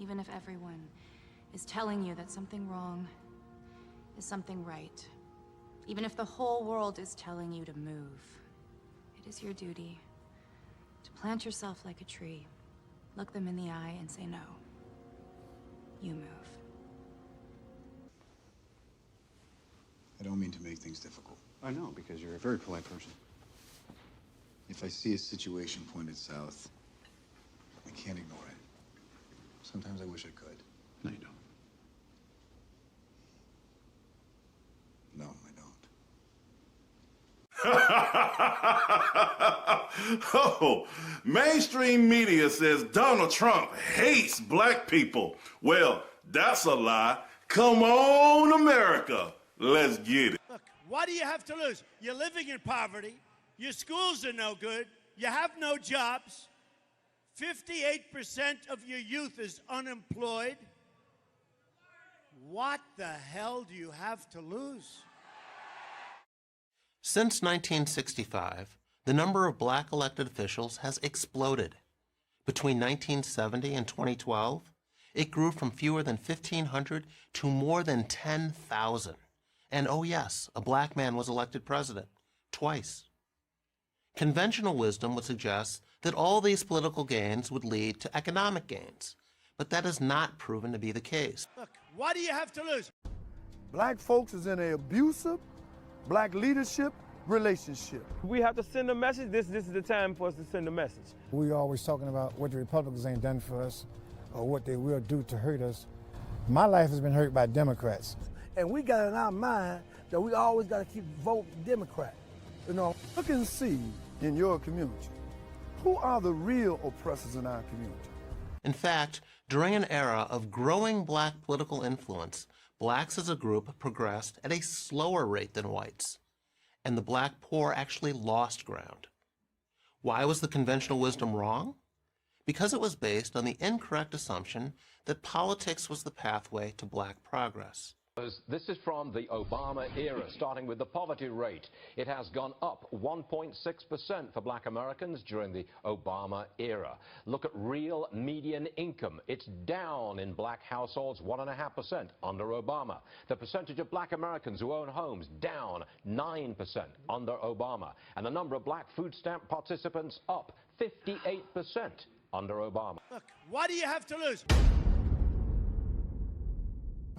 even if everyone is telling you that something wrong is something right. Even if the whole world is telling you to move, it is your duty to plant yourself like a tree, look them in the eye, and say no. You move. I don't mean to make things difficult. I know, because you're a very polite person. If I see a situation pointed south, I can't ignore it. Sometimes I wish I could. No, you don't. No, I don't. Oh, mainstream media says Donald Trump hates black people. Well, that's a lie. Come on, America. Let's get it. Look, what do you have to lose? You're living in poverty. Your schools are no good. You have no jobs. 58% of your youth is unemployed. What the hell do you have to lose? Since 1965, the number of black elected officials has exploded. Between 1970 and 2012, it grew from fewer than 1,500 to more than 10,000. And oh yes, a black man was elected president, twice. Conventional wisdom would suggest that all these political gains would lead to economic gains, but that has not proven to be the case. Look, what do you have to lose? Black folks is in an abusive black leadership relationship. We have to send a message. This is the time for us to send a message. We're always talking about what the Republicans ain't done for us or what they will do to hurt us. My life has been hurt by Democrats. And we got in our mind that we always got to keep voting Democrat. You know, look and see in your community, who are the real oppressors in our community? In fact, during an era of growing black political influence, blacks as a group progressed at a slower rate than whites, and the black poor actually lost ground. Why was the conventional wisdom wrong? Because it was based on the incorrect assumption that politics was the pathway to black progress. This is from the Obama era, starting with the poverty rate. It has gone up 1.6% for black Americans during the Obama era. Look at real median income. It's down in black households 1.5% under Obama. The percentage of black Americans who own homes down 9% under Obama. And the number of black food stamp participants up 58% under Obama. Look, what do you have to lose?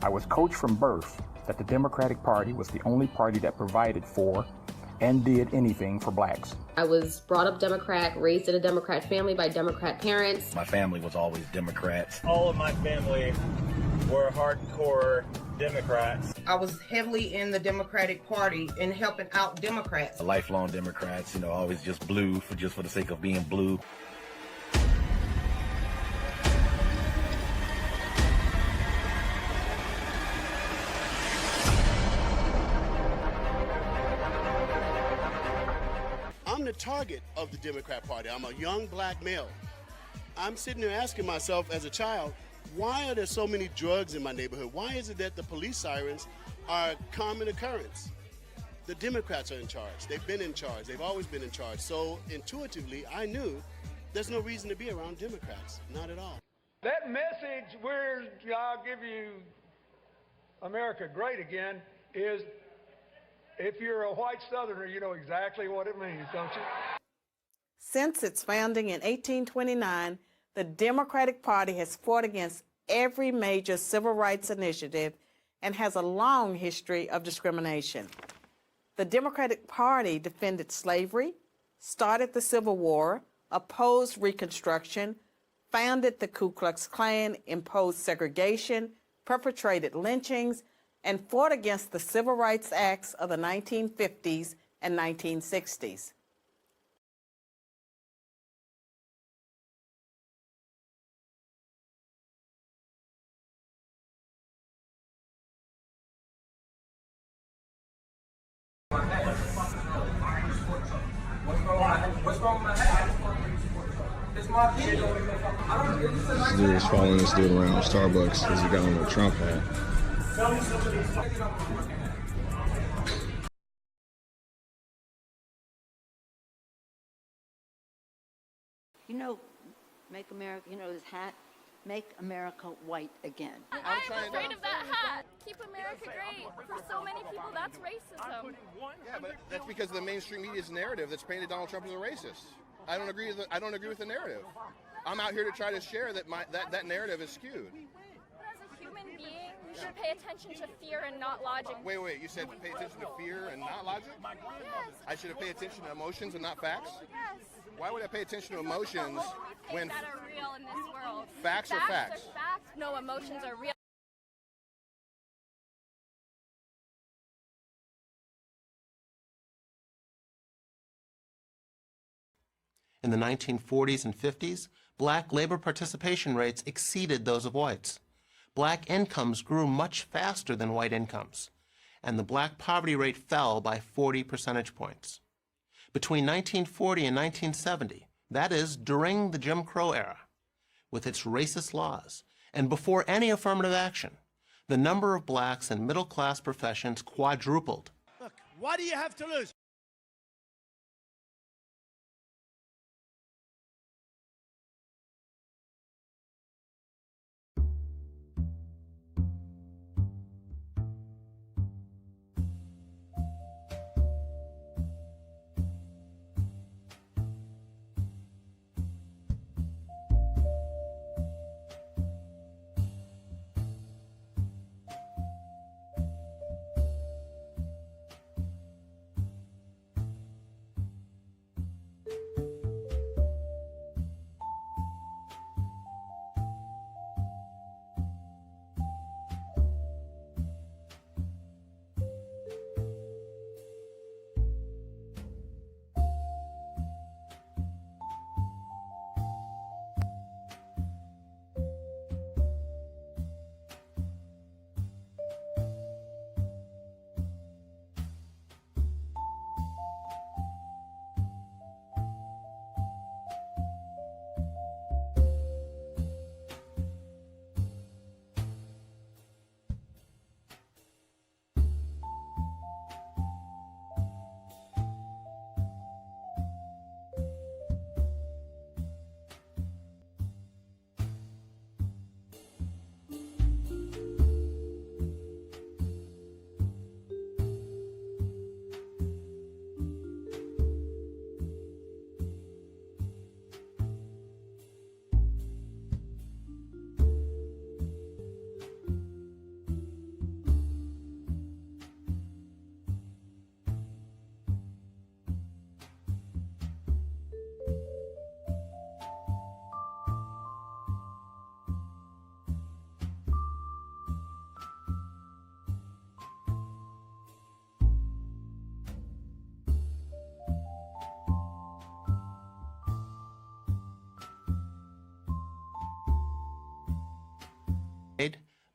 I was coached from birth that the Democratic Party was the only party that provided for and did anything for blacks. I was brought up Democrat, raised in a Democrat family by Democrat parents. My family was always Democrats. All of my family were hardcore Democrats. I was heavily in the Democratic Party and helping out Democrats. Lifelong Democrats, you know, always just blue for the sake of being blue. I'm the target of the Democrat Party. I'm a young black male. I'm sitting there asking myself as a child, why are there so many drugs in my neighborhood? Why is it that the police sirens are a common occurrence? The Democrats are in charge. They've been in charge. They've always been in charge. So intuitively, I knew there's no reason to be around Democrats. Not at all. That message, I'll give you America great again, is if you're a white Southerner, you know exactly what it means, don't you? Since its founding in 1829, the Democratic Party has fought against every major civil rights initiative and has a long history of discrimination. The Democratic Party defended slavery, started the Civil War, opposed Reconstruction, founded the Ku Klux Klan, imposed segregation, perpetrated lynchings, and fought against the Civil Rights Acts of the 1950s and 1960s. What's wrong with my hat? It's my opinion. This dude is following this dude around Starbucks because he got on the Trump hat. You know, Make America, you know, this hat, Make America white again. I'm afraid of that hat. Keep America great. For so many people, that's racism. Yeah, but that's because of the mainstream media's narrative that's painted Donald Trump as a racist. I don't agree with the narrative. I'm out here to try to share that that narrative is skewed. As a human being, you should pay attention to fear and not logic. Wait, you said pay attention to fear and not logic? Yes. I should have paid attention to emotions and not facts? Yes. Why would I pay attention to emotions when that are real in this world? Facts are facts. Are facts. No, emotions are real. In the 1940s and 50s, black labor participation rates exceeded those of whites. Black incomes grew much faster than white incomes, and the black poverty rate fell by 40 percentage points. Between 1940 and 1970, that is, during the Jim Crow era, with its racist laws, and before any affirmative action, the number of blacks in middle-class professions quadrupled. Look, what do you have to lose?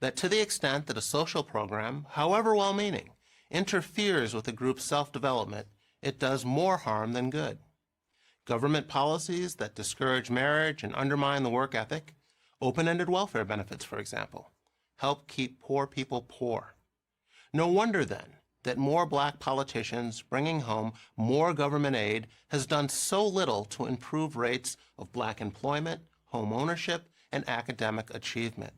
That to the extent that a social program, however well-meaning, interferes with a group's self-development, it does more harm than good. Government policies that discourage marriage and undermine the work ethic, open-ended welfare benefits, for example, help keep poor people poor. No wonder, then, that more black politicians bringing home more government aid has done so little to improve rates of black employment, home ownership, and academic achievement.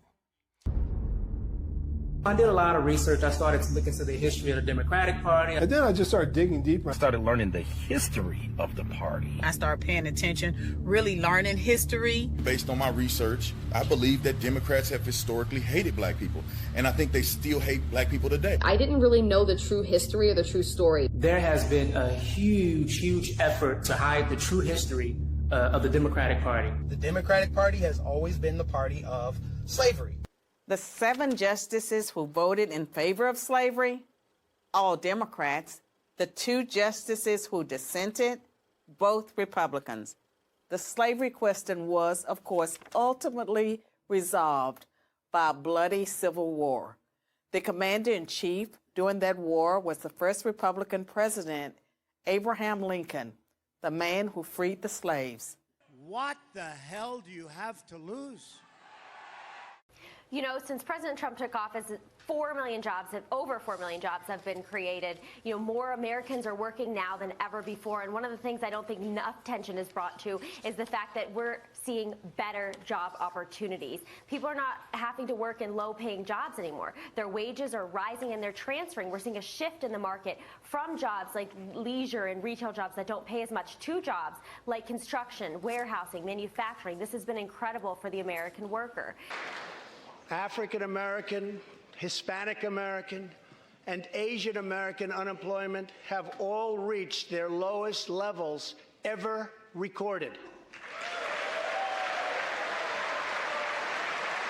I did a lot of research. I started to look into the history of the Democratic Party. And then I just started digging deeper. I started learning the history of the party. I started paying attention, really learning history. Based on my research, I believe that Democrats have historically hated black people, and I think they still hate black people today. I didn't really know the true history or the true story. There has been a huge effort to hide the true history of the Democratic Party. The Democratic Party has always been the party of slavery. The 7 justices who voted in favor of slavery, all Democrats. The 2 justices who dissented, both Republicans. The slavery question was, of course, ultimately resolved by a bloody civil war. The commander-in-chief during that war was the first Republican president, Abraham Lincoln, the man who freed the slaves. What the hell do you have to lose? You know, since President Trump took office, 4 million jobs, over 4 million jobs have been created. You know, more Americans are working now than ever before. And one of the things I don't think enough attention is brought to is the fact that we're seeing better job opportunities. People are not having to work in low-paying jobs anymore. Their wages are rising and they're transferring. We're seeing a shift in the market from jobs like leisure and retail jobs that don't pay as much to jobs like construction, warehousing, manufacturing. This has been incredible for the American worker. African American, Hispanic American, and Asian American unemployment have all reached their lowest levels ever recorded.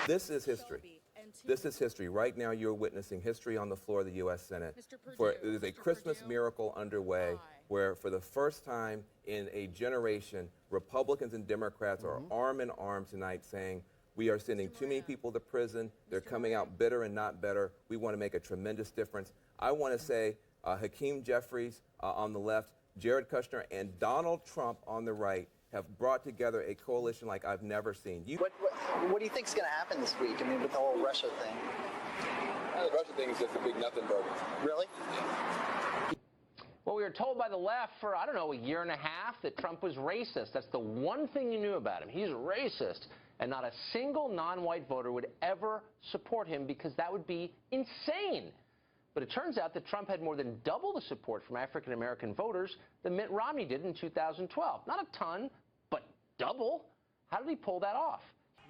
This is history. This is history. Right now, you're witnessing history on the floor of the U.S. Senate. There is a Christmas miracle underway where, for the first time in a generation, Republicans and Democrats are arm in arm tonight saying, we are sending too many people to prison. They're coming out bitter and not better. We want to make a tremendous difference. I want to say Hakeem Jeffries on the left, Jared Kushner, and Donald Trump on the right have brought together a coalition like I've never seen. What do you think is going to happen this week? I mean, with the whole Russia thing. The Russia thing is just a big nothing burger. Really? Well, we were told by the left for, I don't know, a year and a half that Trump was racist. That's the one thing you knew about him. He's racist. And not a single non-white voter would ever support him because that would be insane. But it turns out that Trump had more than double the support from African-American voters than Mitt Romney did in 2012. Not a ton, but double. How did he pull that off?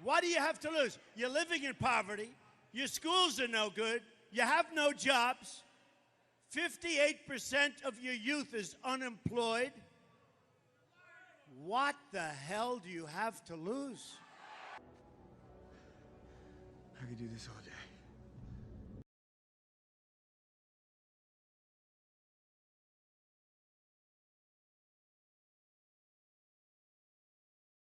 What do you have to lose? You're living in poverty. Your schools are no good. You have no jobs. 58% of your youth is unemployed. What the hell do you have to lose? I could do this all day.